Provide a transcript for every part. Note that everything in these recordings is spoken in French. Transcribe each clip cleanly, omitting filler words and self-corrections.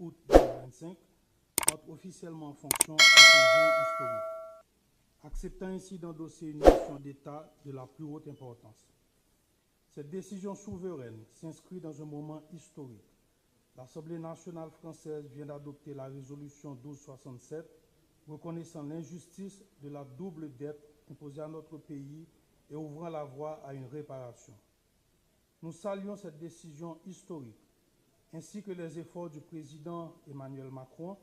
août 2025 entre officiellement en fonction à ce jour historique, acceptant ainsi d'endosser une mission d'État de la plus haute importance. Cette décision souveraine s'inscrit dans un moment historique. L'Assemblée nationale française vient d'adopter la résolution 1267 reconnaissant l'injustice de la double dette imposée à notre pays et ouvrant la voie à une réparation. Nous saluons cette décision historique, ainsi que les efforts du président Emmanuel Macron,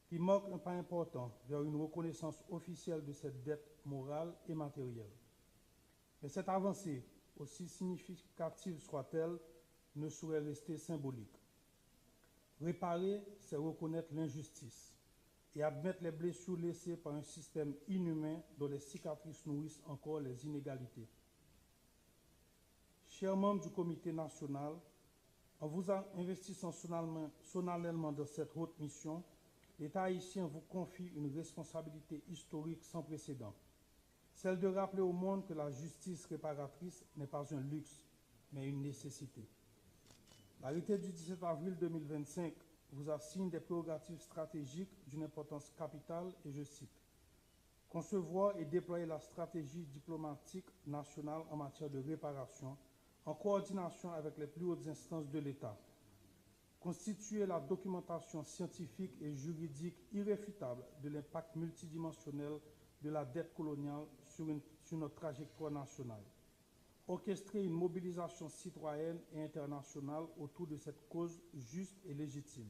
qui marquent un pas important vers une reconnaissance officielle de cette dette morale et matérielle. Mais cette avancée, aussi significative soit-elle, ne saurait rester symbolique. Réparer, c'est reconnaître l'injustice et admettre les blessures laissées par un système inhumain dont les cicatrices nourrissent encore les inégalités. Chers membres du Comité national, en vous investissant solennellement dans cette haute mission, l'État haïtien vous confie une responsabilité historique sans précédent, celle de rappeler au monde que la justice réparatrice n'est pas un luxe, mais une nécessité. L'arrêté du 17 avril 2025 vous assigne des prérogatives stratégiques d'une importance capitale et je cite « Concevoir et déployer la stratégie diplomatique nationale en matière de réparation en coordination avec les plus hautes instances de l'État. Constituer la documentation scientifique et juridique irréfutable de l'impact multidimensionnel de la dette coloniale sur notre trajectoire nationale. Orchestrer une mobilisation citoyenne et internationale autour de cette cause juste et légitime.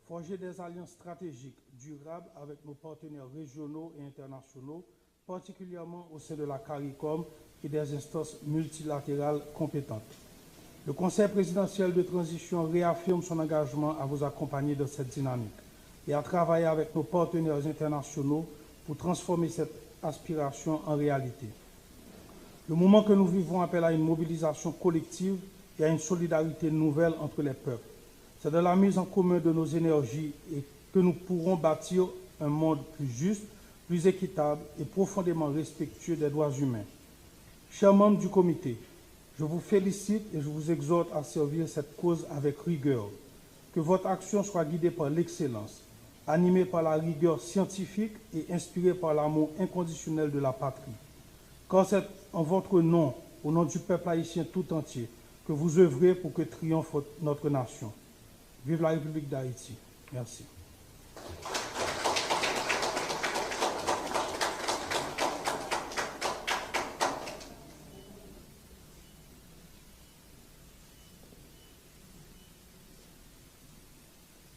Forger des alliances stratégiques durables avec nos partenaires régionaux et internationaux, particulièrement au sein de la CARICOM et des instances multilatérales compétentes. Le Conseil présidentiel de transition réaffirme son engagement à vous accompagner dans cette dynamique et à travailler avec nos partenaires internationaux pour transformer cette aspiration en réalité. Le moment que nous vivons appelle à une mobilisation collective et à une solidarité nouvelle entre les peuples. C'est dans la mise en commun de nos énergies et que nous pourrons bâtir un monde plus juste, plus équitable et profondément respectueux des droits humains. Chers membres du comité, je vous félicite et je vous exhorte à servir cette cause avec rigueur. Que votre action soit guidée par l'excellence, animée par la rigueur scientifique et inspirée par l'amour inconditionnel de la patrie. Car c'est en votre nom, au nom du peuple haïtien tout entier, que vous œuvrez pour que triomphe notre nation. Vive la République d'Haïti. Merci.